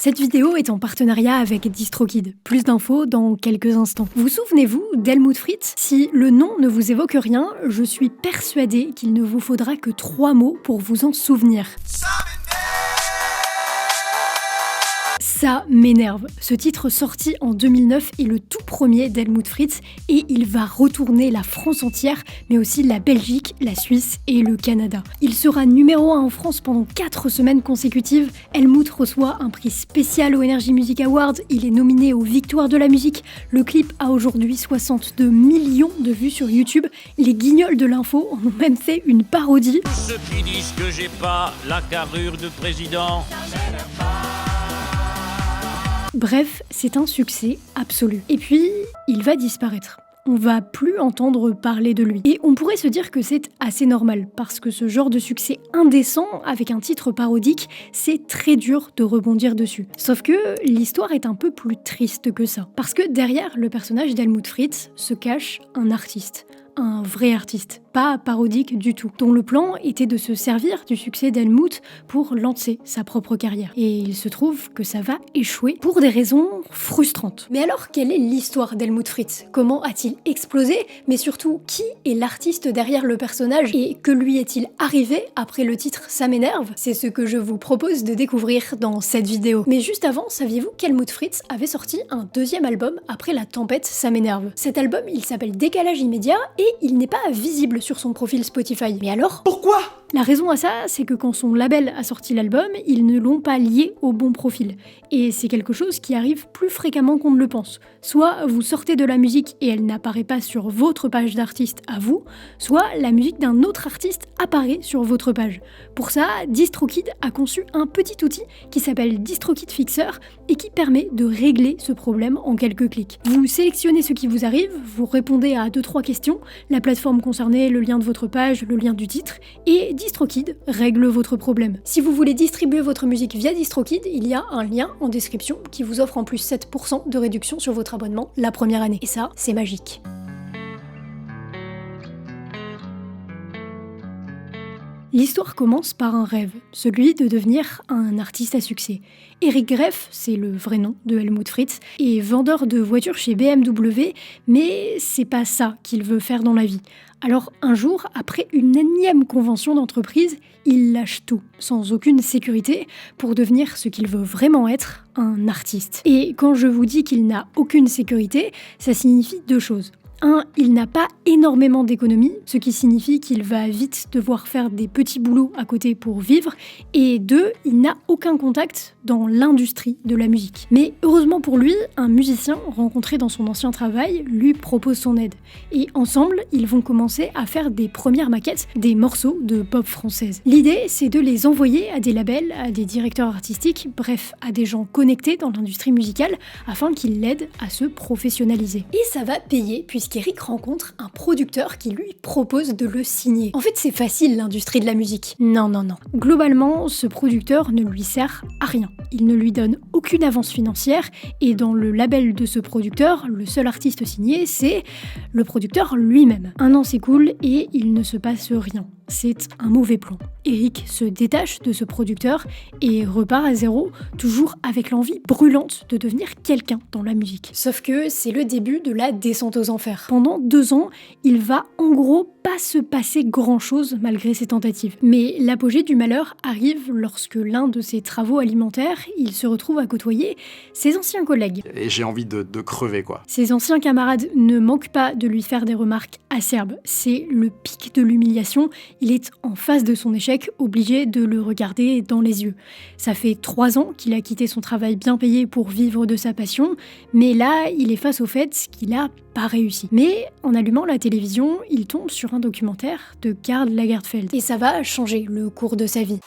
Cette vidéo est en partenariat avec DistroKid. Plus d'infos dans quelques instants. Vous souvenez-vous d'Helmut Fritz? Si le nom ne vous évoque rien, je suis persuadée qu'il ne vous faudra que 3 mots pour vous en souvenir. Ça m'énerve. Ce titre sorti en 2009 est le tout premier d'Helmut Fritz et il va retourner la France entière, mais aussi la Belgique, la Suisse et le Canada. Il sera numéro 1 en France pendant 4 semaines consécutives. Helmut reçoit un prix spécial au Energy Music Awards, il est nominé aux Victoires de la musique. Le clip a aujourd'hui 62 millions de vues sur YouTube. Les guignols de l'info en ont même fait une parodie. Tous ceux qui disent que j'ai pas la carrure de président. Bref, c'est un succès absolu. Et puis, il va disparaître. On va plus entendre parler de lui. Et on pourrait se dire que c'est assez normal, parce que ce genre de succès indécent, avec un titre parodique, c'est très dur de rebondir dessus. Sauf que l'histoire est un peu plus triste que ça. Parce que derrière le personnage d'Helmut Fritz se cache un artiste. Un vrai artiste, pas parodique du tout, dont le plan était de se servir du succès d'Helmut pour lancer sa propre carrière. Et il se trouve que ça va échouer pour des raisons frustrantes. Mais alors, quelle est l'histoire d'Helmut Fritz? Comment a-t-il explosé? Mais surtout, qui est l'artiste derrière le personnage? Et que lui est-il arrivé après le titre Ça m'énerve? C'est ce que je vous propose de découvrir dans cette vidéo. Mais juste avant, saviez-vous qu'Helmut Fritz avait sorti un deuxième album après la tempête Ça m'énerve? Cet album, il s'appelle Décalage immédiat et il n'est pas visible sur son profil Spotify. Mais alors, pourquoi? La raison à ça, c'est que quand son label a sorti l'album, ils ne l'ont pas lié au bon profil. Et c'est quelque chose qui arrive plus fréquemment qu'on ne le pense. Soit vous sortez de la musique et elle n'apparaît pas sur votre page d'artiste à vous, soit la musique d'un autre artiste apparaît sur votre page. Pour ça, DistroKid a conçu un petit outil qui s'appelle DistroKid Fixer et qui permet de régler ce problème en quelques clics. Vous sélectionnez ce qui vous arrive, vous répondez à 2-3 questions, la plateforme concernée, le lien de votre page, le lien du titre, et DistroKid règle votre problème. Si vous voulez distribuer votre musique via DistroKid, il y a un lien en description qui vous offre en plus 7% de réduction sur votre abonnement la première année. Et ça, c'est magique. L'histoire commence par un rêve, celui de devenir un artiste à succès. Eric Greff, c'est le vrai nom de Helmut Fritz, est vendeur de voitures chez BMW, mais c'est pas ça qu'il veut faire dans la vie. Alors un jour, après une énième convention d'entreprise, il lâche tout, sans aucune sécurité, pour devenir ce qu'il veut vraiment être, un artiste. Et quand je vous dis qu'il n'a aucune sécurité, ça signifie 2 choses. 1, il n'a pas énormément d'économies, ce qui signifie qu'il va vite devoir faire des petits boulots à côté pour vivre. Et 2, il n'a aucun contact dans l'industrie de la musique. Mais heureusement pour lui, un musicien rencontré dans son ancien travail lui propose son aide. Et ensemble, ils vont commencer à faire des premières maquettes, des morceaux de pop française. L'idée, c'est de les envoyer à des labels, à des directeurs artistiques, bref, à des gens connectés dans l'industrie musicale, afin qu'ils l'aident à se professionnaliser. Et ça va payer, puisqu'Eric rencontre un producteur qui lui propose de le signer. En fait, c'est facile l'industrie de la musique. Non. Globalement, ce producteur ne lui sert à rien. Il ne lui donne aucune avance financière et dans le label de ce producteur, le seul artiste signé, c'est le producteur lui-même. 1 an s'écoule et il ne se passe rien. C'est un mauvais plan. Eric se détache de ce producteur et repart à zéro, toujours avec l'envie brûlante de devenir quelqu'un dans la musique. Sauf que c'est le début de la descente aux enfers. Pendant 2 ans, il va en gros pas se passer grand-chose malgré ses tentatives. Mais l'apogée du malheur arrive lorsque l'un de ses travaux alimentaires, il se retrouve à côtoyer ses anciens collègues. Et j'ai envie de crever, quoi. Ses anciens camarades ne manquent pas de lui faire des remarques acerbes. C'est le pic de l'humiliation. Il est en face de son échec, obligé de le regarder dans les yeux. Ça fait 3 ans qu'il a quitté son travail bien payé pour vivre de sa passion, mais là, il est face au fait qu'il a pas réussi. Mais en allumant la télévision, il tombe sur un documentaire de Karl Lagerfeld. Et ça va changer le cours de sa vie.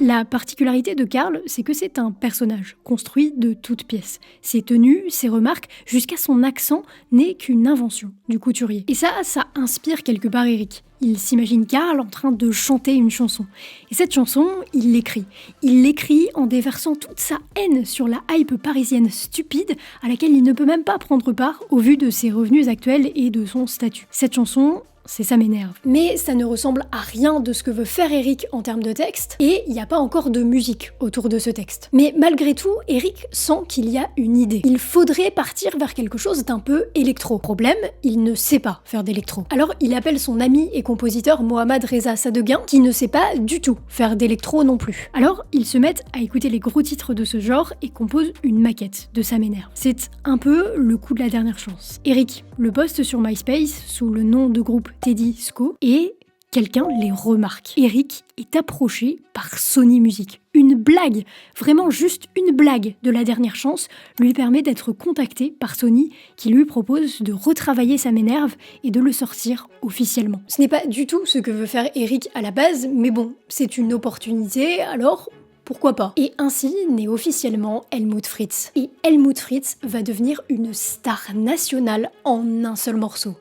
La particularité de Karl, c'est que c'est un personnage construit de toutes pièces. Ses tenues, ses remarques, jusqu'à son accent, n'est qu'une invention du couturier. Et ça inspire quelque part Eric. Il s'imagine Karl en train de chanter une chanson. Et cette chanson, il l'écrit. Il l'écrit en déversant toute sa haine sur la hype parisienne stupide à laquelle il ne peut même pas prendre part au vu de ses revenus actuels et de son statut. Cette chanson, c'est ça m'énerve. Mais ça ne ressemble à rien de ce que veut faire Eric en termes de texte, et il n'y a pas encore de musique autour de ce texte. Mais malgré tout, Eric sent qu'il y a une idée. Il faudrait partir vers quelque chose d'un peu électro. Problème, il ne sait pas faire d'électro. Alors il appelle son ami et compositeur Mohamed Reza Sadeguin, qui ne sait pas du tout faire d'électro non plus. Alors ils se mettent à écouter les gros titres de ce genre et composent une maquette de Ça m'énerve. C'est un peu le coup de la dernière chance. Eric le poste sur MySpace sous le nom de groupe Teddy Sco et quelqu'un les remarque. Eric est approché par Sony Music. Une blague, vraiment juste une blague de la dernière chance lui permet d'être contacté par Sony qui lui propose de retravailler Ça m'énerve et de le sortir officiellement. Ce n'est pas du tout ce que veut faire Eric à la base, mais bon, c'est une opportunité, alors pourquoi pas. Et ainsi naît officiellement Helmut Fritz. Et Helmut Fritz va devenir une star nationale en un seul morceau.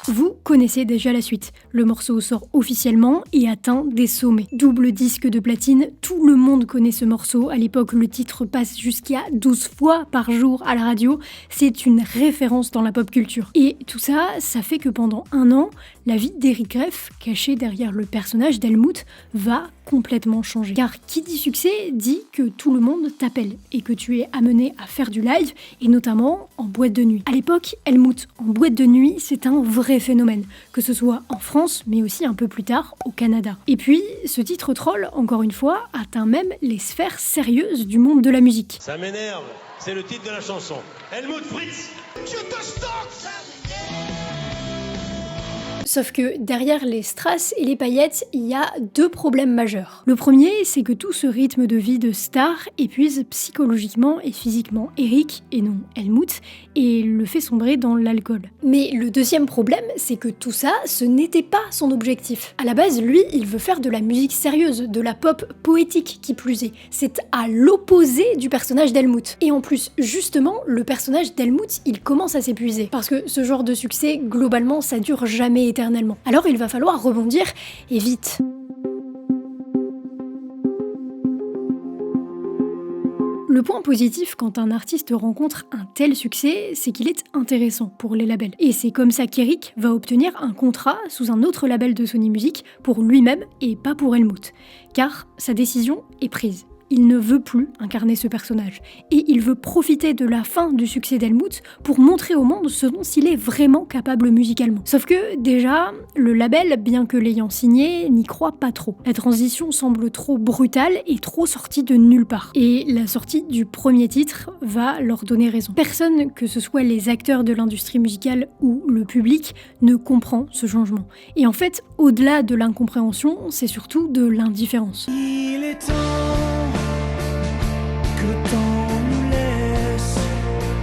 Vous connaissez déjà la suite. Le morceau sort officiellement et atteint des sommets. Double disque de platine, tout le monde connaît ce morceau. À l'époque, le titre passe jusqu'à 12 fois par jour à la radio. C'est une référence dans la pop culture. Et tout ça, ça fait que pendant un an, la vie d'Eric Greff, caché derrière le personnage d'Helmut, va complètement changer. Car qui dit succès dit que tout le monde t'appelle et que tu es amené à faire du live, et notamment en boîte de nuit. À l'époque, Helmut en boîte de nuit, c'est un vrai phénomène, que ce soit en France, mais aussi un peu plus tard au Canada. Et puis, ce titre troll, encore une fois, atteint même les sphères sérieuses du monde de la musique. Ça m'énerve, c'est le titre de la chanson. Helmut Fritz, je te stocke. Sauf que derrière les strass et les paillettes, il y a deux problèmes majeurs. Le premier, c'est que tout ce rythme de vie de star épuise psychologiquement et physiquement Eric, et non Helmut, et le fait sombrer dans l'alcool. Mais le deuxième problème, c'est que tout ça, ce n'était pas son objectif. À la base, lui, il veut faire de la musique sérieuse, de la pop poétique qui plus est. C'est à l'opposé du personnage d'Helmut. Et en plus, justement, le personnage d'Helmut, il commence à s'épuiser. Parce que ce genre de succès, globalement, ça dure jamais éternellement. Alors il va falloir rebondir, et vite. Le point positif quand un artiste rencontre un tel succès, c'est qu'il est intéressant pour les labels. Et c'est comme ça qu'Eric va obtenir un contrat sous un autre label de Sony Music pour lui-même et pas pour Helmut. Car sa décision est prise. Il ne veut plus incarner ce personnage. Et il veut profiter de la fin du succès d'Helmut pour montrer au monde ce dont il est vraiment capable musicalement. Sauf que, déjà, le label, bien que l'ayant signé, n'y croit pas trop. La transition semble trop brutale et trop sortie de nulle part. Et la sortie du premier titre va leur donner raison. Personne, que ce soit les acteurs de l'industrie musicale ou le public, ne comprend ce changement. Et en fait, au-delà de l'incompréhension, c'est surtout de l'indifférence. Il est temps que le temps nous laisse.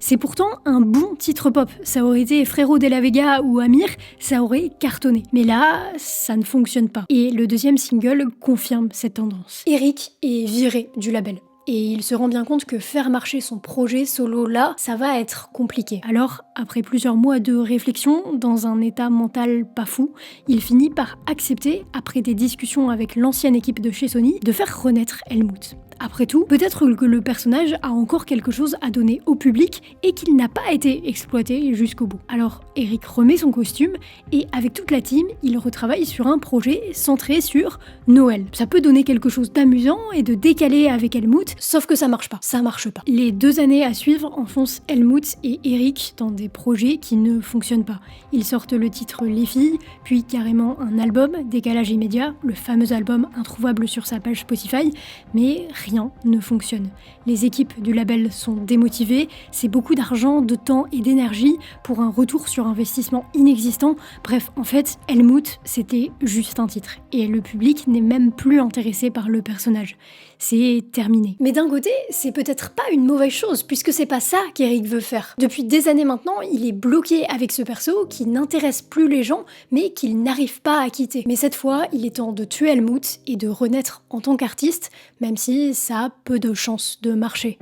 C'est pourtant un bon titre pop. Ça aurait été Frérot de la Vega ou Amir, ça aurait cartonné. Mais là, ça ne fonctionne pas. Et le deuxième single confirme cette tendance. Eric est viré du label. Et il se rend bien compte que faire marcher son projet solo là, ça va être compliqué. Alors, après plusieurs mois de réflexion, dans un état mental pas fou, il finit par accepter, après des discussions avec l'ancienne équipe de chez Sony, de faire renaître Helmut. Après tout, peut-être que le personnage a encore quelque chose à donner au public et qu'il n'a pas été exploité jusqu'au bout. Alors, Eric remet son costume et avec toute la team, il retravaille sur un projet centré sur Noël. Ça peut donner quelque chose d'amusant et de décalé avec Helmut, sauf que ça marche pas. Ça marche pas. Les 2 années à suivre enfoncent Helmut et Eric dans des projets qui ne fonctionnent pas. Ils sortent le titre Les Filles, puis carrément un album, Décalage immédiat, le fameux album introuvable sur sa page Spotify, mais rien ne fonctionne. Les équipes du label sont démotivées, c'est beaucoup d'argent, de temps et d'énergie pour un retour sur investissement inexistant. Bref, en fait, Helmut, c'était juste un titre. Et le public n'est même plus intéressé par le personnage. C'est terminé. Mais d'un côté, c'est peut-être pas une mauvaise chose, puisque c'est pas ça qu'Eric veut faire. Depuis des années maintenant, il est bloqué avec ce perso qui n'intéresse plus les gens, mais qu'il n'arrive pas à quitter. Mais cette fois, il est temps de tuer Helmut et de renaître en tant qu'artiste, même si ça a peu de chances de marcher.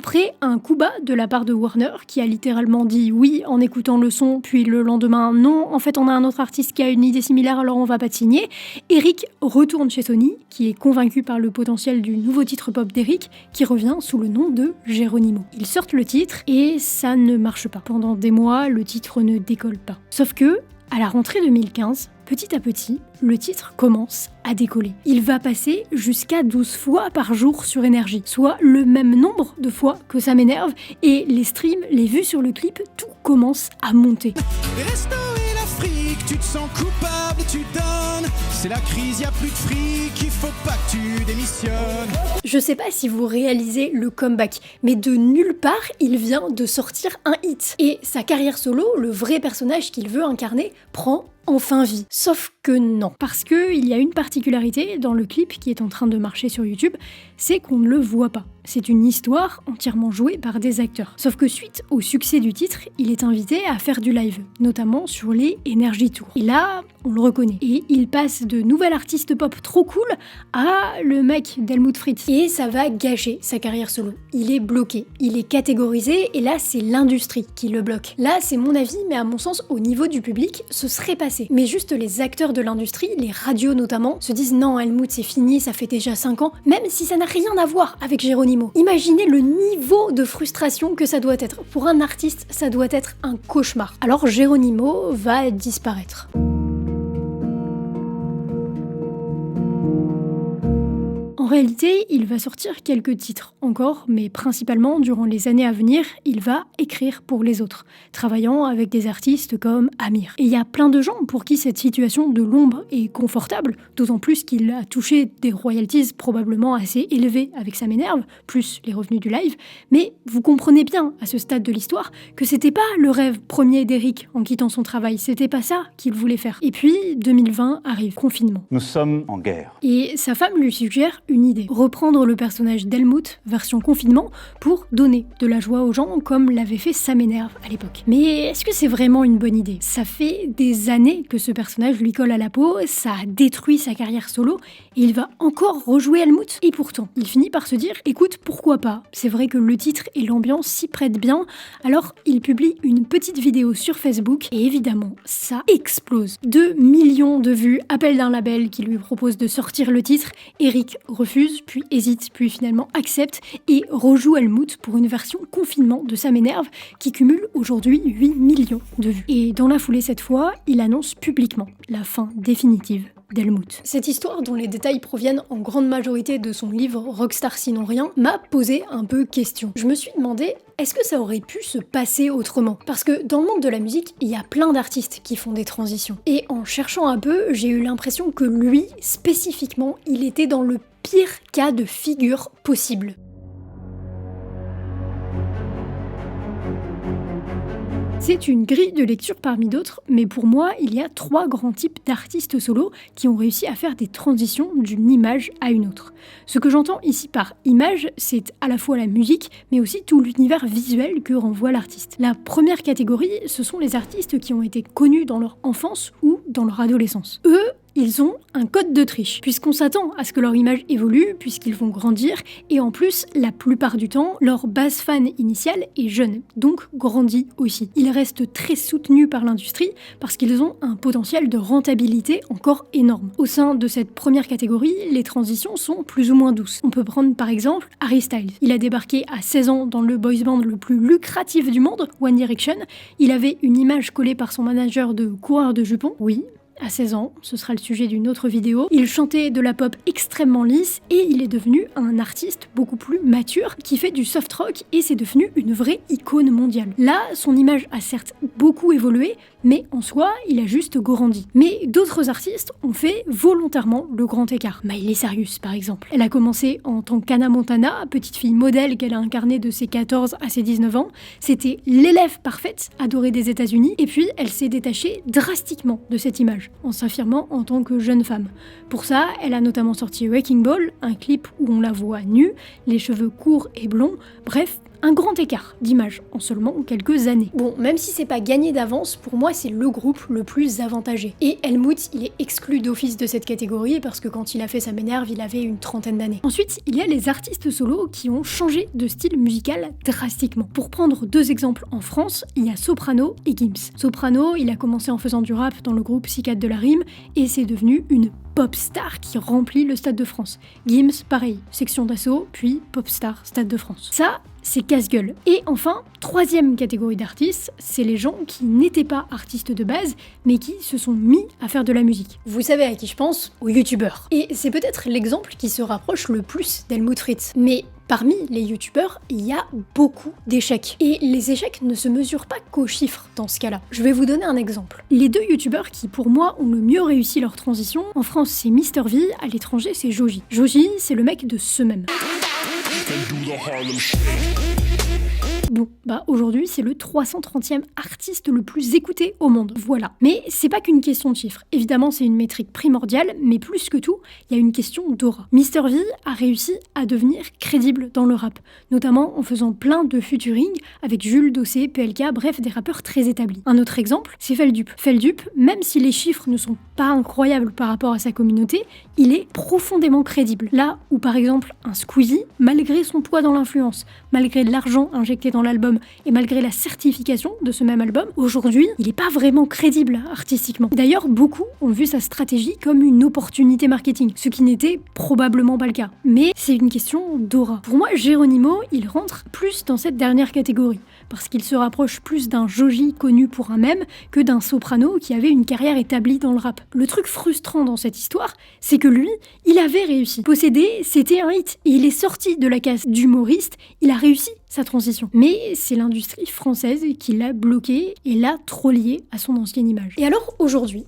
Après un coup bas de la part de Warner, qui a littéralement dit oui en écoutant le son, puis le lendemain non, en fait on a un autre artiste qui a une idée similaire alors on va pas te signer, Eric retourne chez Sony, qui est convaincu par le potentiel du nouveau titre pop d'Eric, qui revient sous le nom de Geronimo. Ils sortent le titre et ça ne marche pas. Pendant des mois, le titre ne décolle pas. Sauf que, à la rentrée 2015, petit à petit, le titre commence à décoller. Il va passer jusqu'à 12 fois par jour sur Énergie, soit le même nombre de fois que Ça m'énerve, et les streams, les vues sur le clip, tout commence à monter. Les restos et l'Afrique, tu te sens coupable, tu donnes. C'est la crise, y a plus de fric, il faut pas que tu démissionnes. Je sais pas si vous réalisez le comeback, mais de nulle part, il vient de sortir un hit. Et sa carrière solo, le vrai personnage qu'il veut incarner, prend enfin vie. Sauf que non. Parce qu'il y a une particularité dans le clip qui est en train de marcher sur YouTube, c'est qu'on ne le voit pas. C'est une histoire entièrement jouée par des acteurs. Sauf que suite au succès du titre, il est invité à faire du live, notamment sur les Energy Tours. Et là, on le reconnaît. Et il passe de nouvel artiste pop trop cool à le mec d'Helmut Fritz. Et ça va gâcher sa carrière solo. Il est bloqué, il est catégorisé, et là, c'est l'industrie qui le bloque. Là, c'est mon avis, mais à mon sens, au niveau du public, ce serait passé. Mais juste les acteurs de l'industrie, les radios notamment, se disent non, Helmut, c'est fini, ça fait déjà 5 ans, même si ça n'a rien à voir avec Geronimo. Imaginez le niveau de frustration que ça doit être. Pour un artiste, ça doit être un cauchemar. Alors Geronimo va disparaître. En réalité, il va sortir quelques titres encore, mais principalement, durant les années à venir, il va écrire pour les autres, travaillant avec des artistes comme Amir. Et il y a plein de gens pour qui cette situation de l'ombre est confortable, d'autant plus qu'il a touché des royalties probablement assez élevées avec Ça m'énerve, plus les revenus du live, mais vous comprenez bien, à ce stade de l'histoire, que c'était pas le rêve premier d'Eric en quittant son travail, c'était pas ça qu'il voulait faire. Et puis, 2020 arrive, confinement. Nous sommes en guerre. Et sa femme lui suggère une idée. Reprendre le personnage d'Helmut, version confinement, pour donner de la joie aux gens comme l'avait fait Ça m'énerve à l'époque. Mais est-ce que c'est vraiment une bonne idée ? Ça fait des années que ce personnage lui colle à la peau, ça a détruit sa carrière solo, et il va encore rejouer Helmut. Et pourtant, il finit par se dire, écoute, pourquoi pas ? C'est vrai que le titre et l'ambiance s'y prêtent bien, alors il publie une petite vidéo sur Facebook, et évidemment, ça explose. 2 millions de vues, appel d'un label qui lui propose de sortir le titre, Eric refuse, puis hésite, puis finalement accepte et rejoue Helmut pour une version confinement de Ça m'énerve qui cumule aujourd'hui 8 millions de vues. Et dans la foulée cette fois, il annonce publiquement la fin définitive d'Helmut. Cette histoire, dont les détails proviennent en grande majorité de son livre Rockstar sinon rien, m'a posé un peu question. Je me suis demandé, est-ce que ça aurait pu se passer autrement ? Parce que dans le monde de la musique, il y a plein d'artistes qui font des transitions. Et en cherchant un peu, j'ai eu l'impression que lui, spécifiquement, il était dans le pire cas de figure possible. C'est une grille de lecture parmi d'autres, mais pour moi, il y a 3 grands types d'artistes solos qui ont réussi à faire des transitions d'une image à une autre. Ce que j'entends ici par image, c'est à la fois la musique, mais aussi tout l'univers visuel que renvoie l'artiste. La première catégorie, ce sont les artistes qui ont été connus dans leur enfance ou dans leur adolescence. Eux, ils ont un code de triche, puisqu'on s'attend à ce que leur image évolue, puisqu'ils vont grandir, et en plus, la plupart du temps, leur base fan initiale est jeune, donc grandit aussi. Ils restent très soutenus par l'industrie, parce qu'ils ont un potentiel de rentabilité encore énorme. Au sein de cette première catégorie, les transitions sont plus ou moins douces. On peut prendre par exemple Harry Styles. Il a débarqué à 16 ans dans le boys band le plus lucratif du monde, One Direction. Il avait une image collée par son manager de coureur de jupons, oui, à 16 ans, ce sera le sujet d'une autre vidéo. Il chantait de la pop extrêmement lisse et il est devenu un artiste beaucoup plus mature qui fait du soft rock et c'est devenu une vraie icône mondiale. Là, son image a certes beaucoup évolué, mais en soi, il a juste grandi. Mais d'autres artistes ont fait volontairement le grand écart. Miley Cyrus, par exemple. Elle a commencé en tant qu'Hannah Montana, petite fille modèle qu'elle a incarnée de ses 14 à ses 19 ans. C'était l'élève parfaite, adorée des États-Unis, et puis elle s'est détachée drastiquement de cette image, en s'affirmant en tant que jeune femme. Pour ça, elle a notamment sorti Wrecking Ball, un clip où on la voit nue, les cheveux courts et blonds, bref, Un grand écart d'image en seulement quelques années. Bon, même si c'est pas gagné d'avance, pour moi c'est le groupe le plus avantagé. Et Helmut, il est exclu d'office de cette catégorie parce que quand il a fait Ça m'énerve, il avait une trentaine d'années. Ensuite, il y a les artistes solos qui ont changé de style musical drastiquement. Pour prendre deux exemples en France, il y a Soprano et Gims. Soprano, il a commencé en faisant du rap dans le groupe Psychiatre de la Rime et c'est devenu une pop star qui remplit le Stade de France. Gims, pareil, section d'assaut, puis pop star, Stade de France. Ça, c'est casse-gueule. Et enfin, troisième catégorie d'artistes, c'est les gens qui n'étaient pas artistes de base, mais qui se sont mis à faire de la musique. Vous savez à qui je pense? Aux youtubeurs. Et c'est peut-être l'exemple qui se rapproche le plus d'Helmut Fritz. Mais parmi les youtubeurs, il y a beaucoup d'échecs. Et les échecs ne se mesurent pas qu'aux chiffres dans ce cas-là. Je vais vous donner un exemple. Les deux youtubeurs qui, pour moi, ont le mieux réussi leur transition, en France c'est Mr V, à l'étranger c'est Joji. Joji, c'est le mec de ce même. Bon, bah aujourd'hui c'est le 330e artiste le plus écouté au monde, voilà. Mais c'est pas qu'une question de chiffres, évidemment c'est une métrique primordiale, mais plus que tout, il y a une question d'aura. Mr V a réussi à devenir crédible dans le rap, notamment en faisant plein de featuring avec Jules, Dossé, PLK, bref des rappeurs très établis. Un autre exemple, c'est Feldup. Feldup, même si les chiffres ne sont pas incroyables par rapport à sa communauté, il est profondément crédible. Là où par exemple un Squeezie, malgré son poids dans l'influence, malgré l'argent injecté dans l'album et malgré la certification de ce même album, aujourd'hui, il n'est pas vraiment crédible artistiquement. D'ailleurs, beaucoup ont vu sa stratégie comme une opportunité marketing, ce qui n'était probablement pas le cas. Mais c'est une question d'aura. Pour moi, Geronimo, il rentre plus dans cette dernière catégorie, parce qu'il se rapproche plus d'un Joji connu pour un mème que d'un Soprano qui avait une carrière établie dans le rap. Le truc frustrant dans cette histoire, c'est que lui, il avait réussi. Posséder, c'était un hit, et il est sorti de la case d'humoriste, il a réussi sa transition. Mais c'est l'industrie française qui l'a bloqué et l'a trop lié à son ancienne image. Et alors aujourd'hui,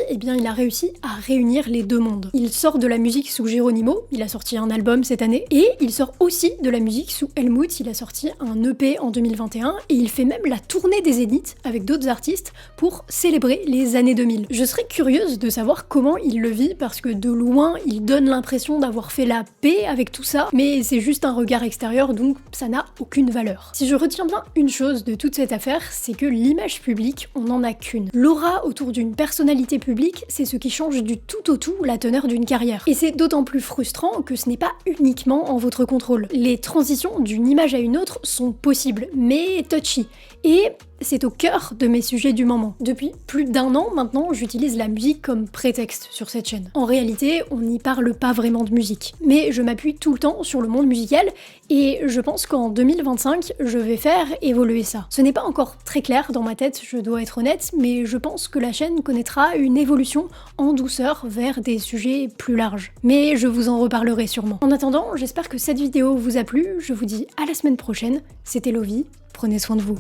eh bien, il a réussi à réunir les deux mondes. Il sort de la musique sous Geronimo, il a sorti un album cette année, et il sort aussi de la musique sous Helmut, il a sorti un EP en 2021, et il fait même la tournée des Zéniths avec d'autres artistes pour célébrer les années 2000. Je serais curieuse de savoir comment il le vit, parce que de loin, il donne l'impression d'avoir fait la paix avec tout ça, mais c'est juste un regard extérieur, donc ça n'a aucune valeur. Si je retiens bien une chose de toute cette affaire, c'est que l'image publique, on n'en a qu'une. L'aura autour d'une personnalité publique, c'est ce qui change du tout au tout la teneur d'une carrière. Et c'est d'autant plus frustrant que ce n'est pas uniquement en votre contrôle. Les transitions d'une image à une autre sont possibles, mais touchy. Et c'est au cœur de mes sujets du moment. Depuis plus d'1 an maintenant, j'utilise la musique comme prétexte sur cette chaîne. En réalité, on n'y parle pas vraiment de musique. Mais je m'appuie tout le temps sur le monde musical et je pense qu'en 2025, je vais faire évoluer ça. Ce n'est pas encore très clair dans ma tête, je dois être honnête, mais je pense que la chaîne connaîtra une évolution en douceur vers des sujets plus larges. Mais je vous en reparlerai sûrement. En attendant, j'espère que cette vidéo vous a plu, je vous dis à la semaine prochaine, c'était Lovie, prenez soin de vous.